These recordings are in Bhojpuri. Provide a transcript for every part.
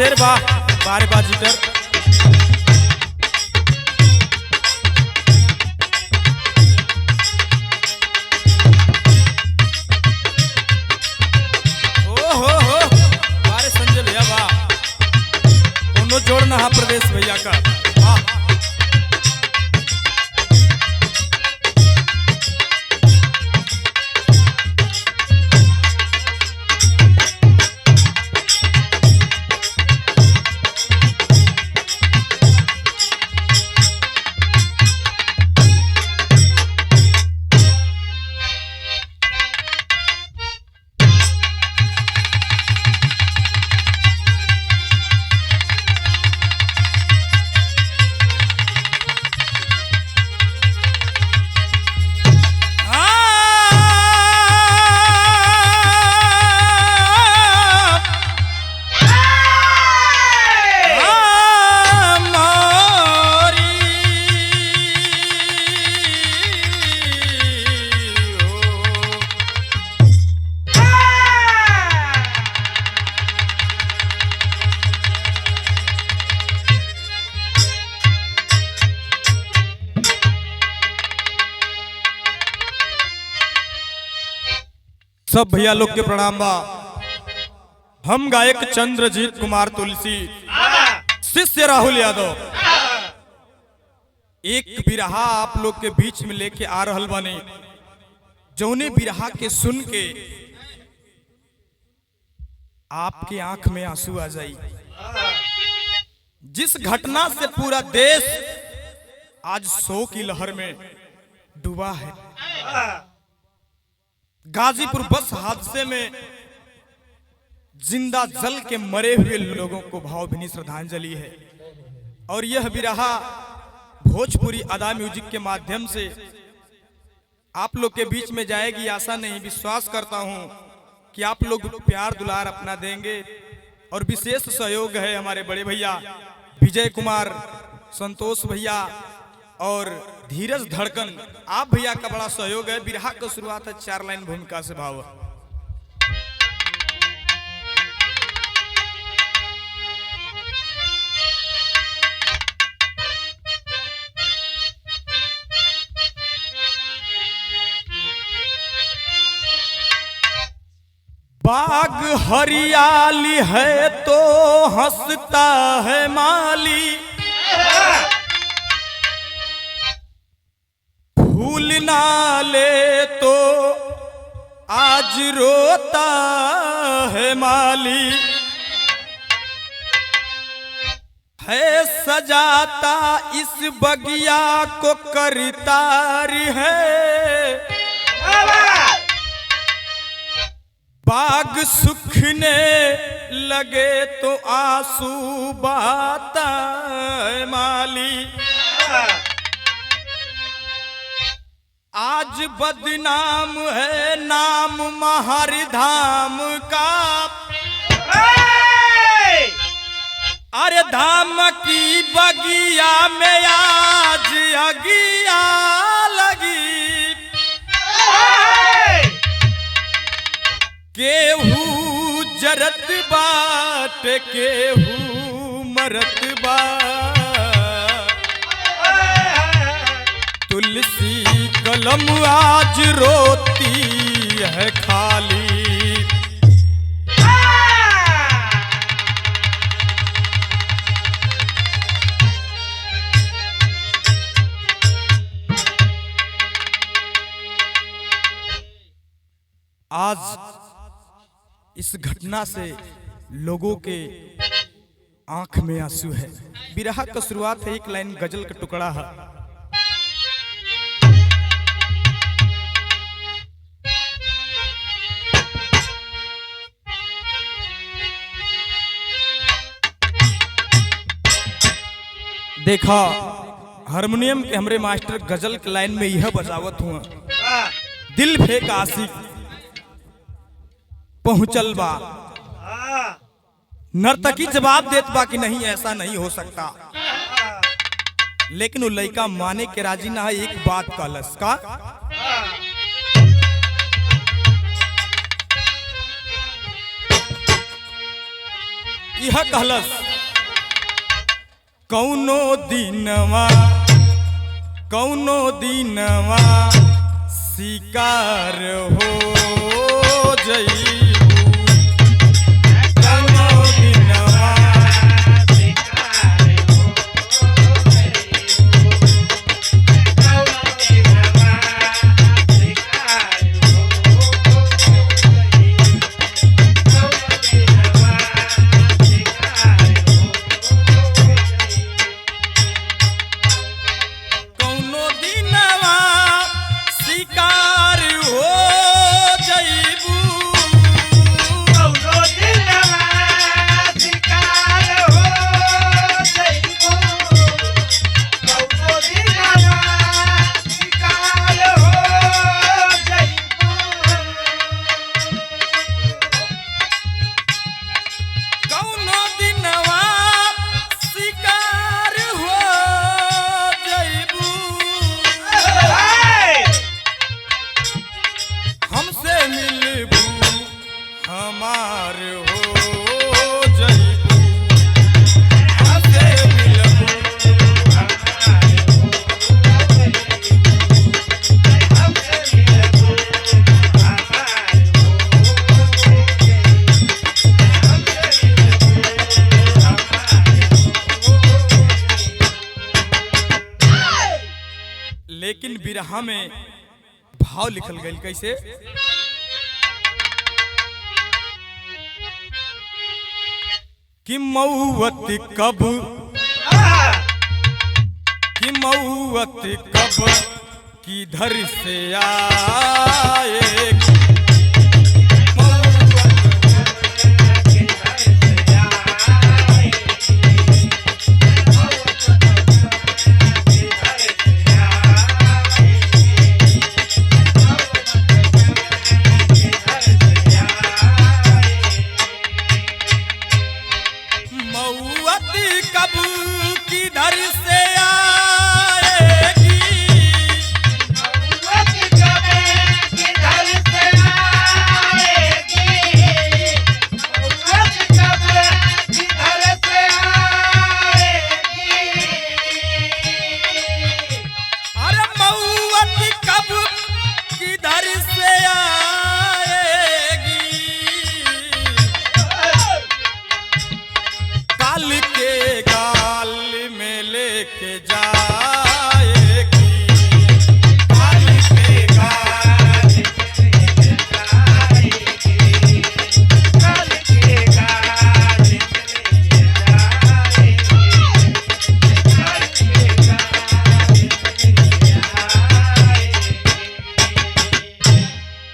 शेर बा बारे बाजीटर। जोड़ना है प्रदेश भैया का। सब भैया लोग के प्रणाम बा। हम गायक चंद्रजीत कुमार तुलसी, शिष्य राहुल यादव, एक बिरहा आप लोग के बीच में लेके आ रहल बानी। जौने बिरहा के सुन के आपके आंख में आंसू आ जाई। जिस घटना से पूरा देश आज शोक की लहर में डूबा है, गाजीपुर बस हादसे में जिंदा जल के मरे हुए लोगों को भावभीनी श्रद्धांजलि है। और यह बिरहा भोजपुरी अदा म्यूजिक के माध्यम से आप लोग के बीच में जाएगी। आशा नहीं, विश्वास करता हूं कि आप लोग प्यार दुलार अपना देंगे। और विशेष सहयोग है हमारे बड़े भैया विजय कुमार, संतोष भैया और धीरज धड़कन, आप भैया का बड़ा सहयोग है। बिरहा का शुरुआत है 4 लाइन भूमिका से भाव। बाग हरियाली है तो हंसता है माली, फूल ना ले तो आज रोता है माली। है सजाता इस बगिया को करतार है, बाग सूखने लगे तो आंसू बहाता है माली। आज बदनाम है नाम महर धाम का, अरे धाम की बगिया में आज अगिया लगी। केहू जरत बाट केहू मरत बाट, तुलसी कलम आज रोती है खाली। आज इस घटना से लोगों के आंख में आंसू है। बिरहा का शुरुआत है 1 लाइन गजल का टुकड़ा है। देखा हारमोनियम के हमरे मास्टर गजल के लाइन में यह बजावत हुआ, दिल फेंक आशिक पहुंचल बा, नर्तकी जवाब देत बा कि नहीं ऐसा नहीं हो सकता। लेकिन वो लड़का माने के राजी ना है। एक बात कहलस का, यह कहलस कौनो दिनवा शिकार हो जईबू कौनो दिनवा लेकिन बिरहा में भाव लिखल गई कैसे? कि मऊवत कब किधर से आएगी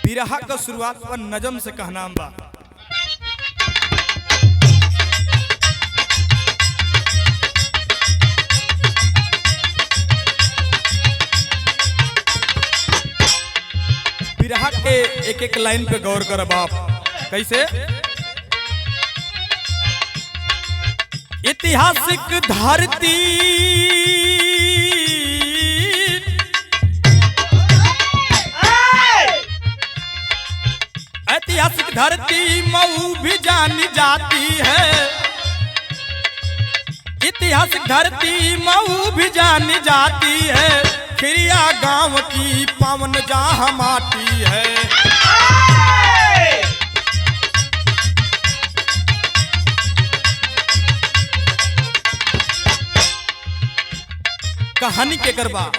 बिरहा का शुरुआत पर नजम से कहना बा। बिरहा के एक एक लाइन पे गौर कर बाप। कैसे? ऐतिहासिक धरती ऐतिहासिक धरती मऊ भी जानी जाती है। ऐतिहासिक धरती मऊ भी जानी जाती है। खिरिया गांव की पावन जहां माटी है। कहानी के करबा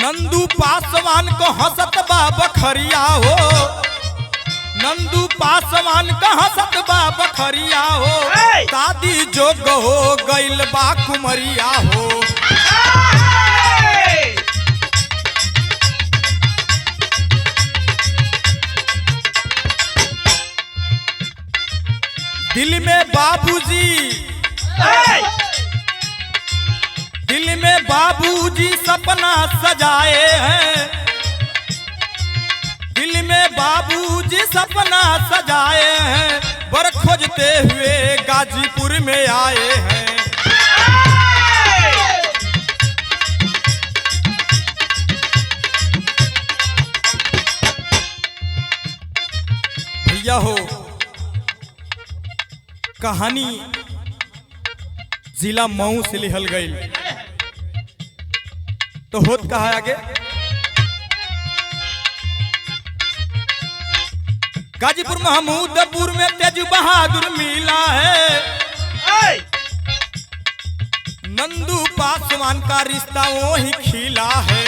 नंदू पासवान को हंसत बा बखरिया हो। नंदू पासवान का हंसत बा बखरिया हो। दादी जोग हो गइल बा कुमरिया हो। दिल में बाबूजी सपना सजाए हैं। दिल में बाबूजी सपना सजाए हैं। बर खोजते हुए गाजीपुर में आए हैं। भैया हो कहानी जिला मऊ से लिखल गई तो होत कहा आगे गाजीपुर महमूदपुर में तेज बहादुर मिला है, नंदू पासवान का रिश्ता वो ही खिला है।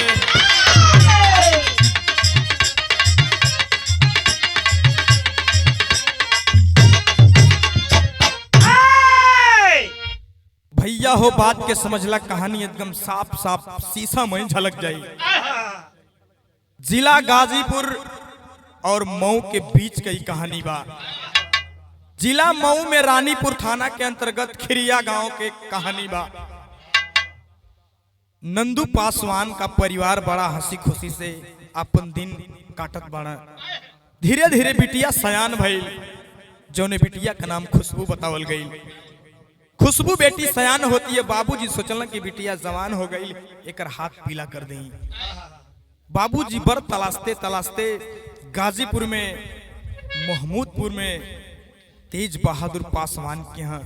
भैया हो बात के समझला कहानी एकदम साफ साफ शीशा में झलक जाई। जिला गाजीपुर और मऊ के बीच की कहानी बा। जिला मऊ में रानीपुर थाना के अंतर्गत खिरिया गांव के कहानी बा। नंदू पासवान का परिवार बड़ा हंसी खुशी से अपन दिन काटत बाड़ा। धीरे धीरे बिटिया सयान भइल, जौने बिटिया का नाम खुशबू बतावल गई। खुशबू बेटी सयान होती है, बाबूजी सोचलन कि बिटिया जवान हो गई, एक हाथ पीला कर दें। बाबूजी बर तलाशते तलाशते गाजीपुर में महमूदपुर में तेज बहादुर पासवान के यहाँ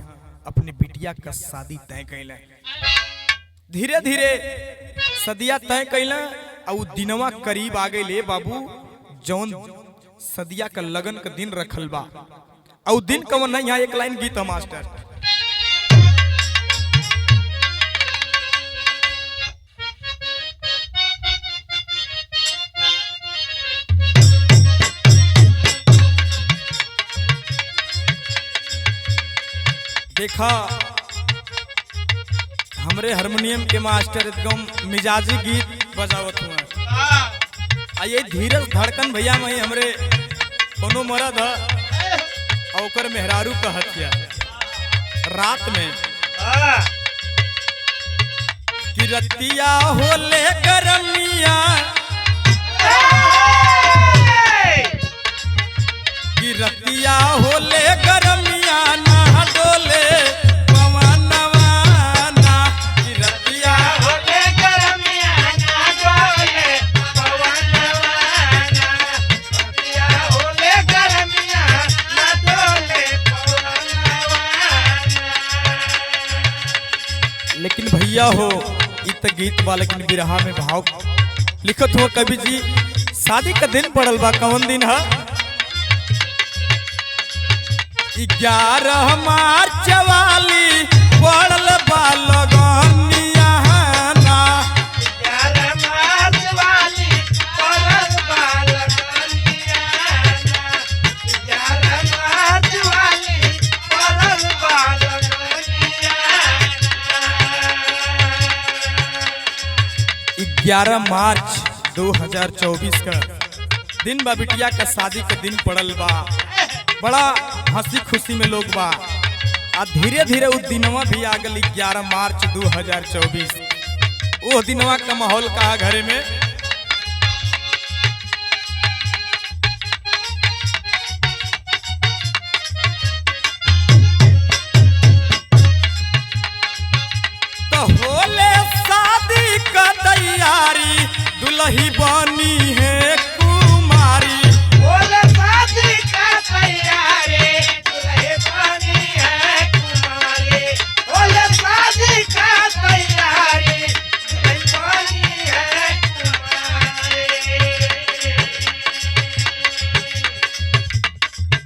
अपने बिटिया का शादी तय कैला। धीरे धीरे सदिया तय कैला और दिनवा करीब आ गए। बाबू जौन सदिया का लगन का दिन रखल बा और दिन कवन नहीं। यहाँ एक लाइन गीत है मास्टर। देखा हमरे हारमोनियम के मास्टर एकदम मिजाजी गीत बजावत हुआ। आइए धीरज धड़कन भैया मई हमरे कोनो मरद है और मेहरारू का हथिया रात में कि रतिया होले गरमिया कि रतिया होले गरमिया ना डोले पवनवा ना कि रतिया होले गरमिया ना डोले पवनवा ना रतिया होले गरमिया ना डोले पवनवा ना। लेकिन भैया हो इत गीत बा, लेकिन बिरहा में भाव लिखत हो कवि जी। शादी का दिन पड़ल बा, कौन दिन है? 11 मार्च वाली पड़ल बा लगनिया ना। 11 मार्च वाली पड़ल बा लगनिया ना। 11 मार्च वाली पड़ल बा लगनिया ना। 11 मार्च 2024 का दिन बा, बिटिया का शादी का दिन पड़ल बा। बड़ा हंसी खुशी में लोग बा। आ धीरे धीरे उस दिनवा भी आ गई 11 मार्च 2024। वो दिनवा का माहौल का घरे में तो होले शादी का तैयारी, दुल्ही बनी है कुमारी। होले शादी का तैयारी, दुल्ही बनी है कुमारी। होले शादी का तैयारी, दुल्ही बनी है कुमारी।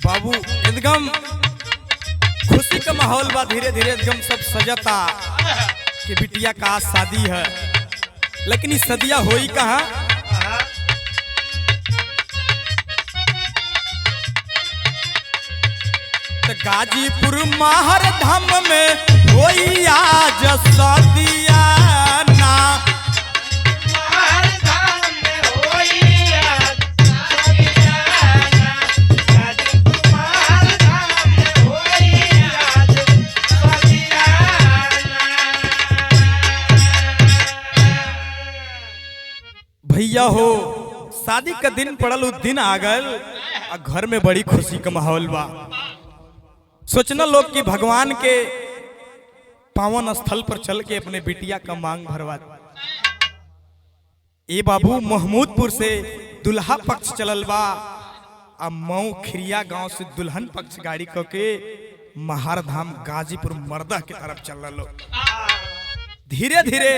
बाबू एकदम खुशी का माहौल बा। धीरे धीरे एकदम सब सजता कि बिटिया का शादी है। लेकिन इस सदिया होई कहाँ? तो गाजीपुर माहर धाम में होई आज सदिया ना। माहर धाम में होई आज सदिया ना। गाजीपुर माहर धाम में होई आज सदिया ना। भैया हो शादी का दिन पड़ल, उस दिन आ गल और घर में बड़ी खुशी का माहौल बा। सोचना लोग कि भगवान के पावन स्थल पर चल के अपने बिटिया का मांग भरवा। ए बाबू महमूदपुर से दुल्हा पक्ष चलल बा अब मऊ खिरिया गांव से दुल्हन पक्ष गाड़ी क के महारधाम गाजीपुर मर्दा के तरफ चल रहा। धीरे धीरे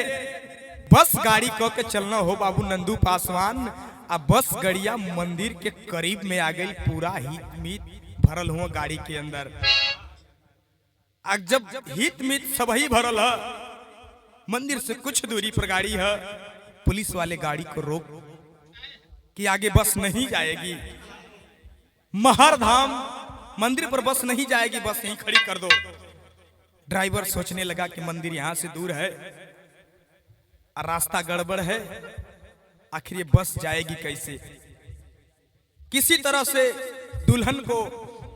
बस गाड़ी क के चलना हो बाबू नंदू पासवान। अब बस गड़िया मंदिर के करीब में आ गई, पूरा हित मीत भरल हुआ गाड़ी के अंदर। अब जब हित मीत सब ही भरल है, मंदिर से कुछ दूरी पर गाड़ी है, पुलिस वाले गाड़ी को रोक कि आगे बस नहीं जाएगी, महारधाम मंदिर पर बस नहीं जाएगी, बस यहीं खड़ी कर दो। ड्राइवर सोचने लगा कि मंदिर यहां से दूर है, रास्ता गड़बड़ है, आखिर ये बस जाएगी कैसे। किसी तरह से दुल्हन को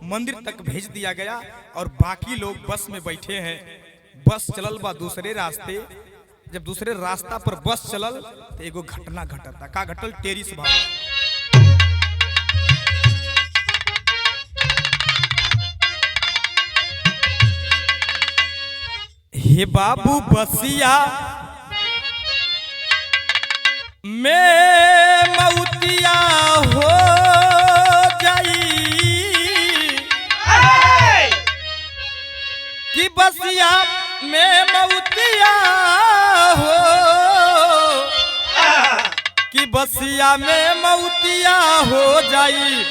मंदिर तक भेज दिया गया और बाकी लोग बस में बैठे हैं। बस चलल बा दूसरे रास्ते। जब दूसरे रास्ता पर बस चलल तो एगो घटना घटता। का घटल? टेरिस भाव। हे बाबू बसिया में मौतिया हो जाई कि बसिया में मौतिया हो, कि बसिया में मौतिया हो जाई।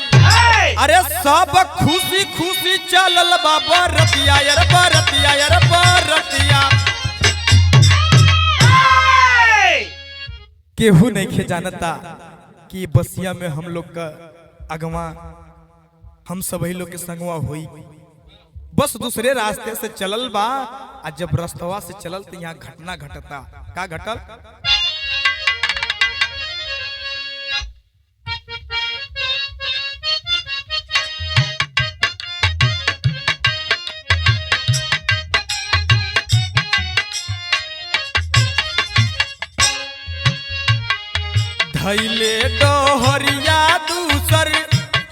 अरे सब खुशी खुशी चलल बाबा रतिया यार बरतिया यार बरतिया। केहू नहीं खे जानता कि बसिया में हम लोग का अगवा हम सभी लोग के संगवा हुई। बस दूसरे रास्ते से चलल बा, आ जब रास्तवा से चलल तो यहाँ घटना घटता। का घटल? धैले डोहरिया दूसर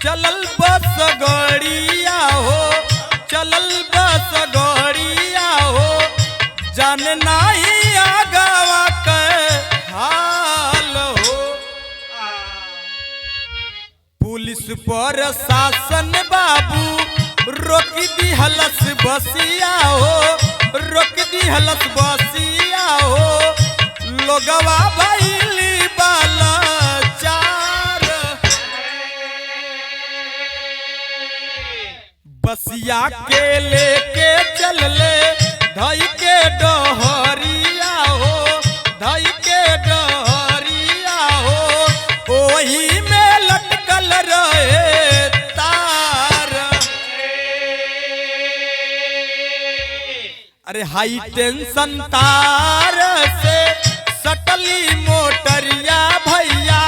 चलल बस गड़िया हो, चलल बस गड़िया हो, जान नहीं आगवा के हाल हो। पुलिस पर शासन बाबू रोक दी हलस बसिया हो, रोक दी हलस बसिया हो। लोगवा भइली बाला चार, बसिया के लेके चल ले धई के डोहरिया हो, धई के डोहरिया हो। ओही में लटकल रहे तार। अरे हाई टेंशन तार से सटली मोटरिया भैया,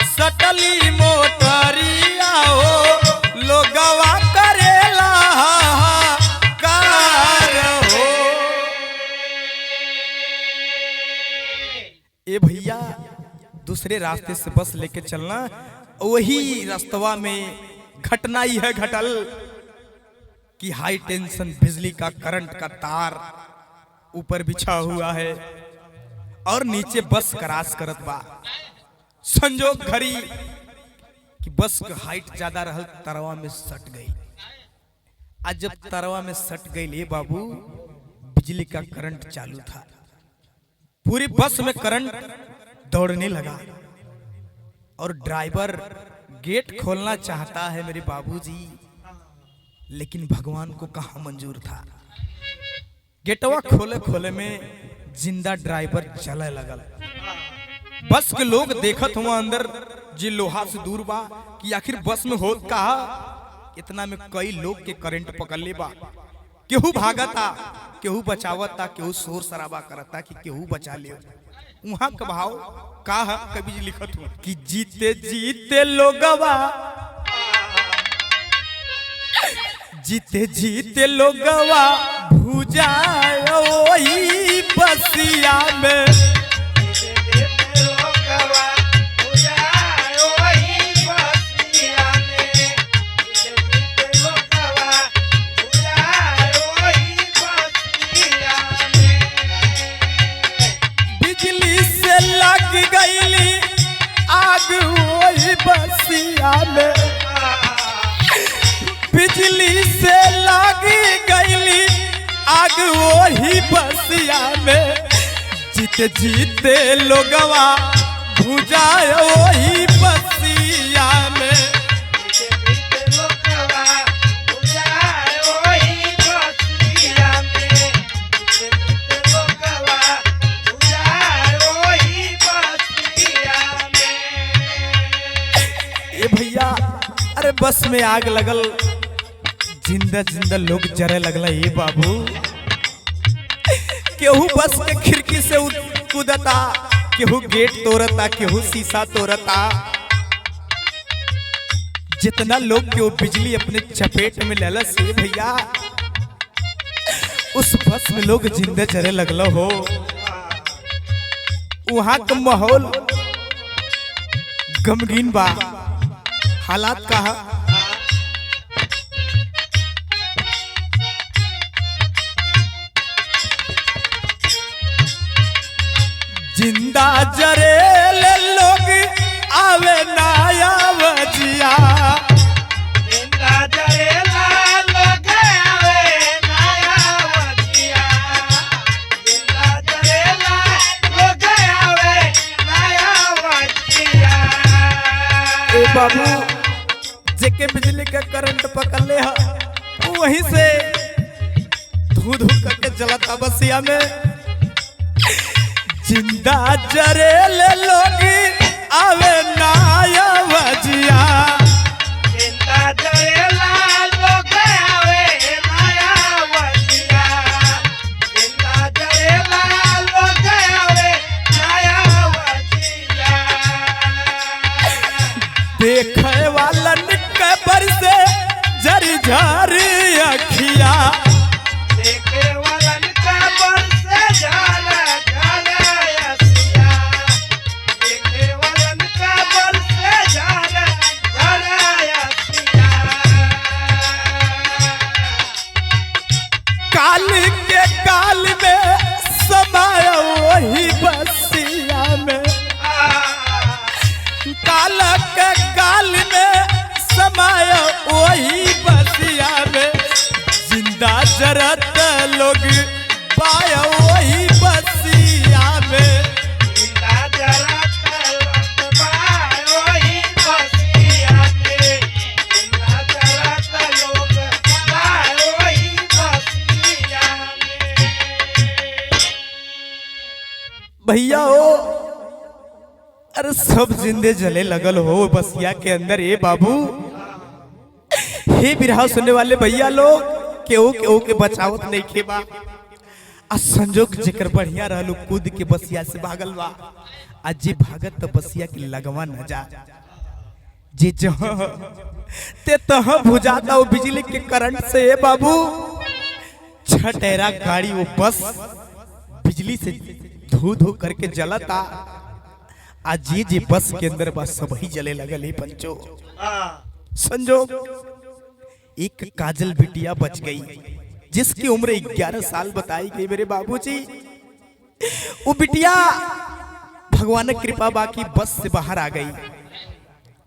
सटली मोटरिया हो। लोगवा करेला कार हो। ए भैया दूसरे रास्ते से बस लेके चलना, वही रास्तवा में घटना ही है घटल कि हाई टेंशन बिजली का करंट का तार ऊपर बिछा हुआ है और नीचे बस क्रॉस करत बा। संजोग घड़ी कि बस का हाइट ज्यादा रहल, तरवा में सट गई। आज जब तरवा में सट गई ले बाबू, बिजली का करंट चालू था, पूरी बस में करंट दौड़ने लगा और ड्राइवर गेट खोलना चाहता है मेरे बाबूजी, लेकिन भगवान को कहाँ मंजूर था। गेटवा खोले खोले में जिंदा ड्राइवर चले लगल। बस के लोग देखत हुआ अंदर जी लोहा से दूर बा कि आखिर बस में होत का। इतना में कई लोग के करंट पकड़ ले बा। केहू भागता, केहू बचावता, केहू शोर शराबा करता कि केहू बचा ले। वहां का भाव का है, कभी लिखत हुआ कि जीते जीते लोगवा, जीते जीते लोगवा भुजाओ वही बसिया में। बिजली से लग गई आग वही बसिया में। बिजली से लागी गईली आग वही बसिया में, जीते जीते लोगवा भुजाए वही बसिया में। ए भैया अरे बस में आग लगल, जिंदा जिंदा लोग जरे लगला। ये बाबू केहू बस के खिड़की से कूदता, केहू गेट तोड़ता, केहू शीशा तोड़ता। जितना लोग के वो बिजली अपने चपेट में लेला से भैया उस बस में लोग जिंदा जरे लगला हो। वहां का माहौल गमगीन बा। हालात कहा जिंदा जरे ले लोग आवे नाया वजिया, जिंदा जरे लोग आवे नाया वजिया, जिंदा जरे लोग आवे नाया वजिया। ए बाबू जेके बिजली का करंट पकड़ ले हा वहीं से धू धू करके जलता बसिया में। जिंदा जरे ले लोग आवे नाया वजिया, जिंदा जरे लोग आवे नाया वजिया, जिंदा जरे लोग आवे नाया वजिया। देखे वालन कबर से झरी झरी अखिया, देखे वालन कबर से झाला झाला असिया, देखे वालन कबर से झाला झाला असिया। काल के काल में समाया वही बसिया में, काल के काल में समाया वही बसिया में। जिंदा जरत लोग पाया वही बसिया में। जिंदा जरत लोग पाया वही बसिया में, जिंदा जरत लोग पाया वही बसिया में। भैया हो अरे सब जिंदे जले लगल हो बसिया के अंदर। ए बाबू हे बिरहा सुनने वाले भैया लोग केहू के बचावत नहीं खेबा। आ संजोग जेकर बढ़िया रहलू कूद के बसिया से भागल बा। आज जे भागत तो बसिया के लगवा न जा, जे जहां ते तहां भुजाता वो बिजली के करंट से। ए बाबू छटेरा गाड़ी वो बस बिजली से धू धू करके जलता। आज जे बस के अंदर बस सब ही जले लगल। पंचो संजोग एक काजल बिटिया बच गई जिसकी उम्र 11 साल बताई गई मेरे बाबूजी। वो बिटिया भगवान की कृपा बाकी बस से बाहर आ गई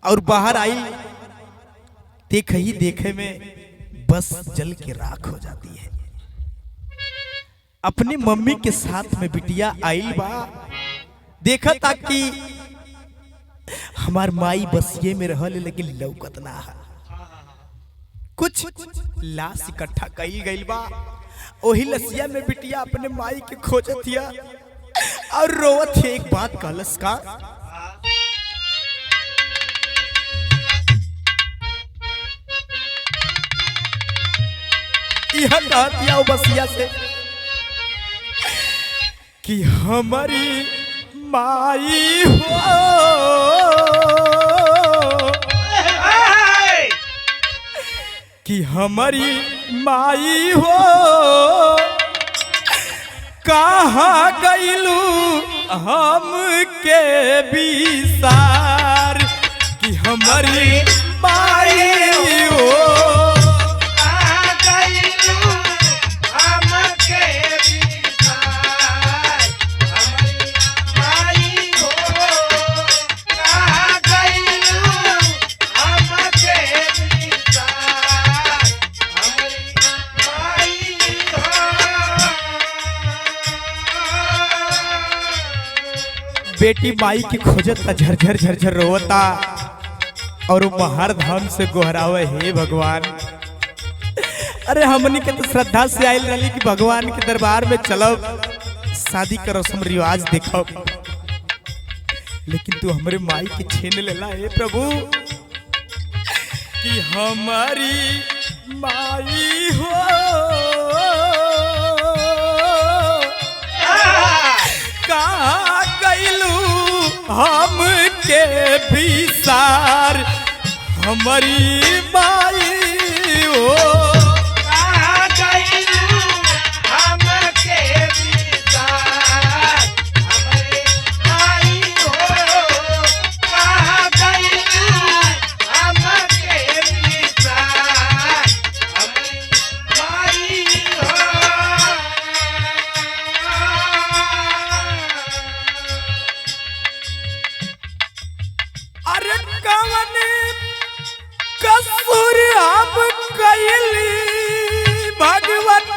और बाहर आई देखे में बस जल के राख हो जाती है। अपनी मम्मी के साथ में बिटिया आई बा, देखा ताकि हमार माई बसिए में रहल लेकिन लौकत ना है। कुछ लाश इकट्ठा कई गई बा, वही लसिया में बिटिया अपने माई के खोजत हिया और रोवत है। एक बात कहलस का यह कहतिया बसिया से कि हमारी माई हो, कि हमारी माई हो कहाँ गईलू हम के बिसार, कि हमारी माई हो बेटी माई की खोजता झरझर झरझर रोवता और महार धाम से गोहरावे हे भगवान। अरे हमनी के तो श्रद्धा से आयल रही कि भगवान के दरबार में चलब शादी का रस्म रिवाज देखब, लेकिन तू हमारे माई के छीन लेला हे प्रभु कि हमारी माई हो कहाँ गइलू हम के विसार हमारी माई हो कहाँ गइलू हमके विसार हमरे माई हो कहाँ गइलू हमके विसार हमरी माई हो। अरे कवन कसूर हम कैली भगवान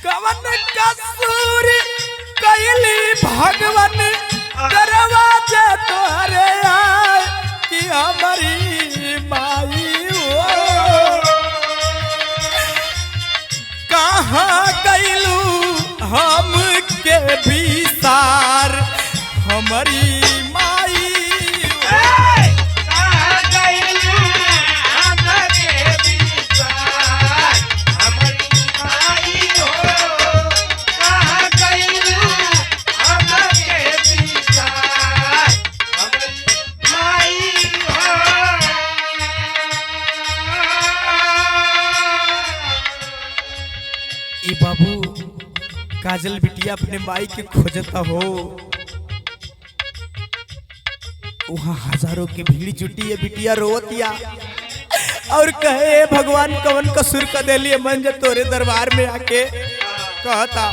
कवन कसूर कैली भगवान दरवाजे तोरे आए कि हमारी माई हो कहाँ गइलू हम के विसार हमारी माई हो। कहाँ गइलू हमके विसार हमरी माई हो कहाँ गइलू हमके विसार हमरी माई हो। ई बाबू काजल बिटिया अपने माई के खोजता हो, वहाँ हजारों की भीड़ जुटी है, बिटिया रोवतिया और कहे भगवान कवन कसूर का देलिए मन जे तोरे दरबार में आके कहता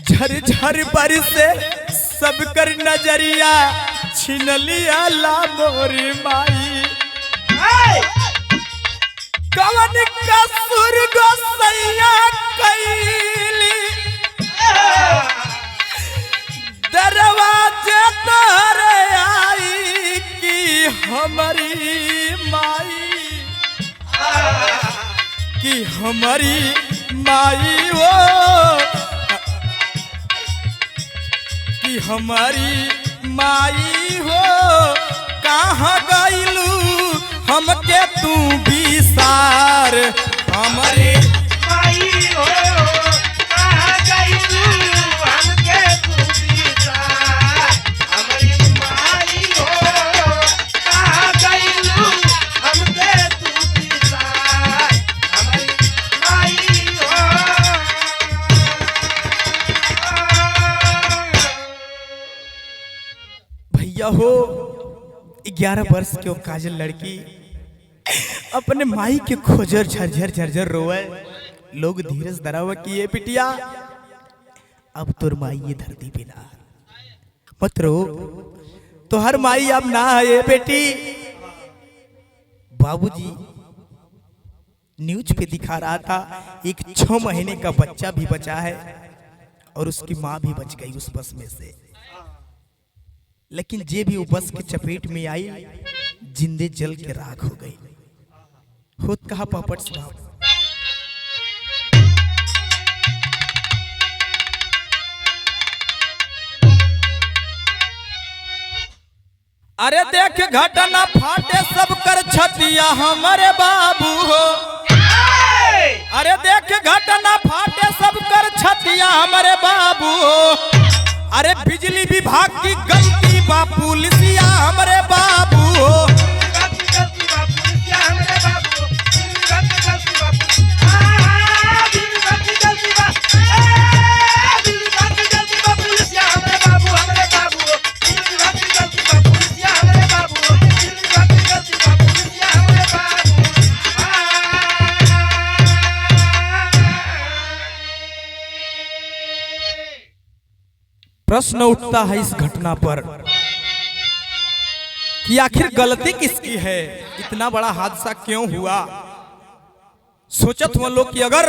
झर झर बरसे सब कर नजरिया छीन लिया ला मोरी माई कवन कसूर गोसैया कैली दरवाजे तोरे आई कि हमारी माई कि हमारी माई हो कि हमारी माई हो कहाँ गइलू हमके तू विसार हमारे माई हो कहाँ गइलू हमके तू विसार हमरी माई हो कहाँ गइलू हमके तू विसार हमरी माई हो। भैया हो 11 वर्ष की वो काजल लड़की अपने माई के खोजर झरझर झरझर रोवे, लोग धीरज धरावा कि ये बिटिया अब तोर माई ये धरती पे ना मत रो, तो हर माई अब ना है ये बेटी। बाबूजी न्यूज पे दिखा रहा था एक 6 महीने का बच्चा भी बचा है और उसकी माँ भी बच गई उस बस में से, लेकिन जे भी वो बस के चपेट में आई जिंदे जल के राख हो गई। खुद कहा पापड़ साहब अरे देख घटना फाटे सब कर छतिया हमारे बाबू हो, अरे देख घटना फाटे सब कर छतिया हमारे बाबू हो, अरे बिजली विभाग की गलती बा पुलिसिया हमारे बाबू हो प्रश्न उठता है इस घटना पर कि आखिर गलती किसकी है। इतना बड़ा हादसा क्यों हुआ। सोचत हुआ लोग कि अगर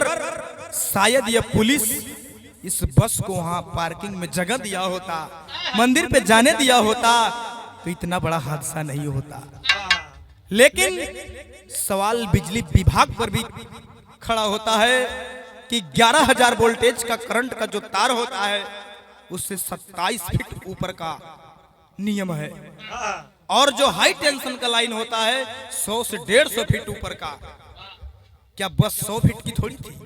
शायद ये पुलिस इस बस को वहां पार्किंग में जगह दिया होता, मंदिर पे जाने दिया होता, तो इतना बड़ा हादसा नहीं होता। लेकिन सवाल बिजली विभाग पर भी खड़ा होता है कि 11,000 वोल्टेज का करंट का जो तार होता है उससे 27 फीट ऊपर का नियम है, और जो हाई टेंशन का लाइन होता है 100 से 150 फीट ऊपर का। क्या बस 100 फीट की थोड़ी थी।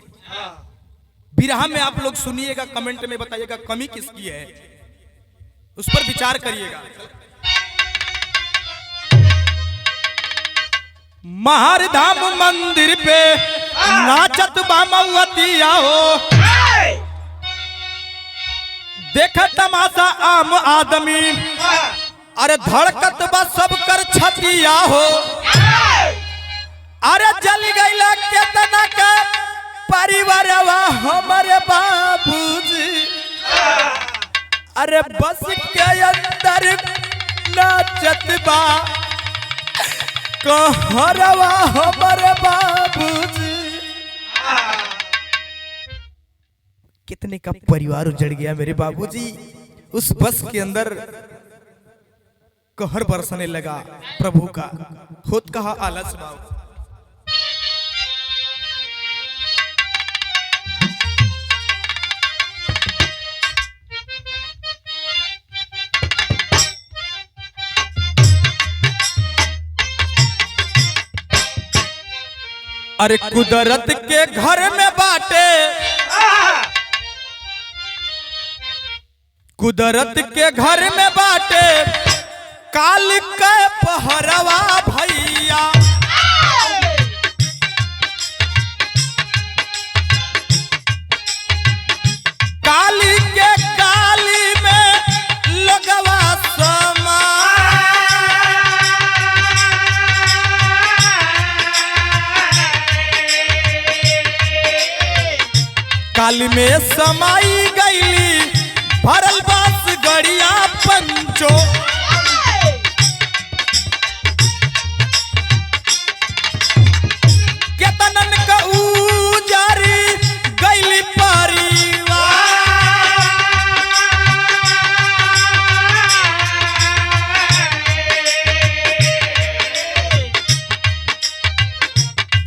बिरहा में आप लोग सुनिएगा, कमेंट में बताइएगा कमी किसकी है, उस पर विचार करिएगा। महारधाम मंदिर पे नाचत बामवतिया हो, देख तमाशा आम आदमी, अरे धड़कत बा सब कर छतिया हो। अरे जल गईला केतना का परिवारवा हमारे बाबूजी, अरे बस के अंदर नाचत बा कहरवा हमारे बाबूजी। कितने का परिवार उजड़ गया मेरे बाबूजी। उस बस के अंदर कहर बरसने लगा प्रभु का। खुद कहा आलस बाबू। अरे कुदरत के घर में बाटे, कुदरत के घर में बाटे काल के पहरवा भैया। काली के काली में लगवा समा, काली में समाई गईली भरल बास गड़िया पंचो। केतनन का उजारी गईली परिवार,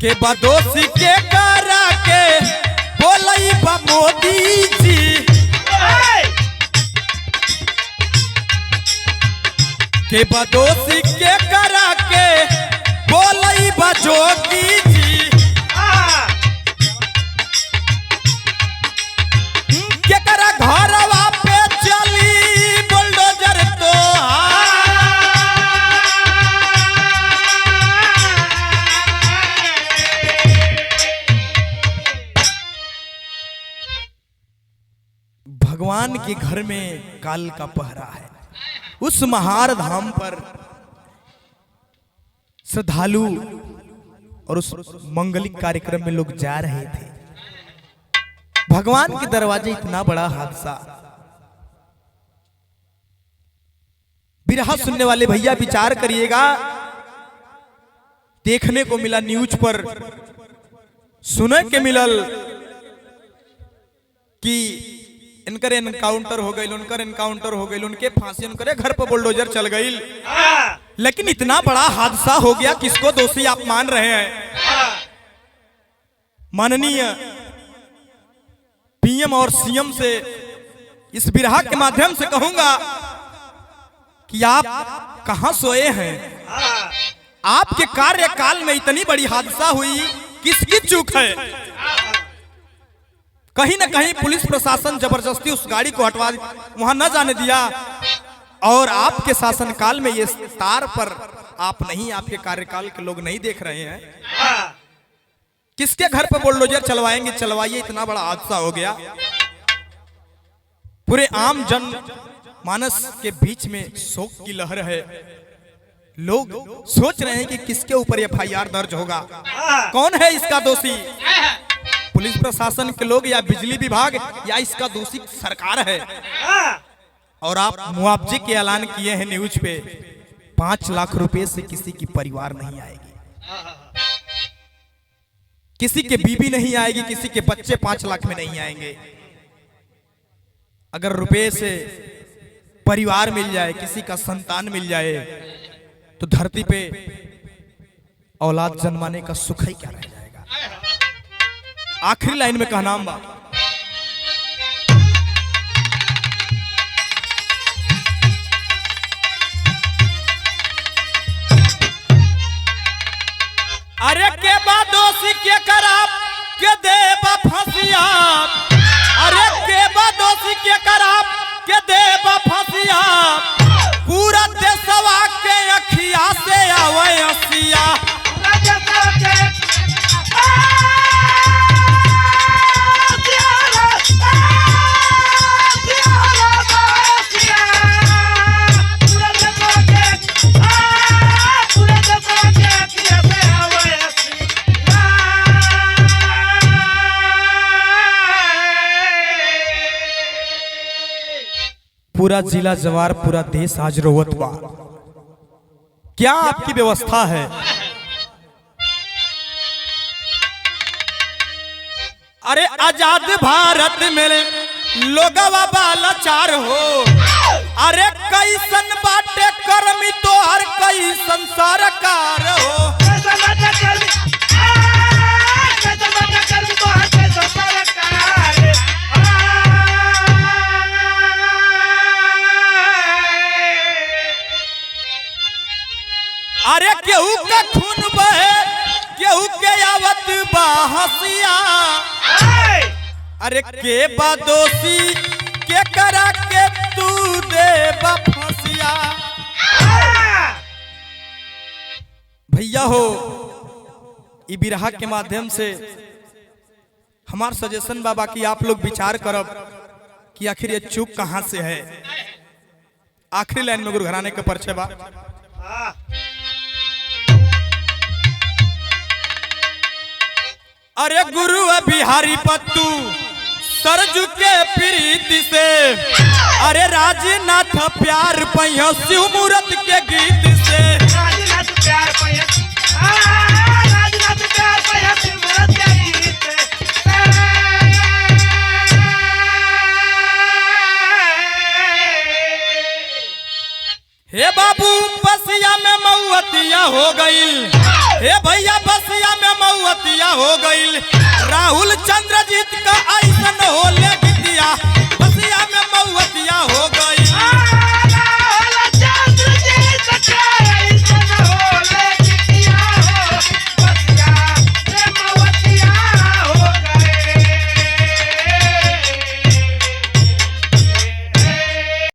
के बदोसी के करा के बोलई बा मोदी जी। के बदोसी के करा के बोलई बा जोगी जी। के करा घरवा पे चली बुलडोजर तो भगवान के घर में काल का पहरा है। उस महार धाम पर श्रद्धालु और उस मंगलिक कार्यक्रम में लोग जा रहे थे। भगवान के दरवाजे इतना बड़ा हादसा। बिरहा सुनने वाले भैया विचार करिएगा। देखने को मिला न्यूज पर, सुने के मिलल कि इनकर एनकाउंटर हो गई, उनकर एनकाउंटर हो गई, उनके फांसी, उनके घर पर बुलडोजर चल गई। लेकिन इतना बड़ा हादसा हो गया, किसको दोषी आप मान रहे हैं? माननीय पीएम और सीएम से इस बिरहा के माध्यम से कहूंगा कि आप कहां सोए हैं? आपके कार्यकाल में इतनी बड़ी हादसा हुई, किसकी चूक है? कहीं ना कहीं पुलिस प्रशासन जबरदस्ती उस गाड़ी को हटवा वहां न जाने दिया, और आपके शासनकाल में ये तार पर आप नहीं, आपके कार्यकाल के लोग नहीं देख रहे हैं। किसके घर पर बुलडोजर चलवाएंगे? चलवाइए, इतना बड़ा हादसा हो गया। पूरे आम जन मानस के बीच में शोक की लहर है। लोग सोच रहे हैं कि किसके ऊपर एफआईआर दर्ज होगा, कौन है इसका दोषी? पुलिस प्रशासन के लोग या बिजली विभाग, या इसका दोषी सरकार है? और आप मुआवजे के ऐलान किए हैं न्यूज पे, 5 लाख रुपए से किसी की परिवार नहीं आएगी। किसी के बीबी नहीं आएगी, किसी के बच्चे 5 लाख में नहीं आएंगे। अगर रुपए से परिवार मिल जाए, किसी का संतान मिल जाए, तो धरती पे औलाद जन्माने का सुख ही क्या रह जाएगा। आखिरी लाइन में कहना बा, अरे के बाद दोषी के कराप के देव फंसिया, अरे के बाद दोषी के कराप के देव फंसिया, पूरा देशवा के अखिया से आवे असिया। पूरा जिला जवार, पूरा देश आज रोवत बा। क्या आपकी व्यवस्था है? अरे आजाद भारत में लोगवा बालाचार हो, अरे कैसन बाटे कर्मी तो हर कैसन सरकार हो। अरे केहू का खून बहे, केहू के आवत बा हसिया, अरे के बा दोषी के करा के तू दे बा फंसिया। भैया हो, ई बिरहा के माध्यम से हमार सजेशन बाबा कि आप लोग विचार करब कि आखिर ये चूक कहां से है। आखिरी लाइन में गुरु घराने के परिचय बा, अरे गुरु बिहारी पत्तू सरजू के प्रीति से, अरे राजनाथ प्यार पहिया शिव मूरत के गीत से। राजनाथ प्यार पहिया, राजनाथ प्यार पहिया शिव मूरत के गीत से। हे बाबू बसिया में मऊतिया हो गईल, हे भैया बसिया में मऊतिया हो गईल। राहुल चंद्रजीत का ऐसन हो लेगी।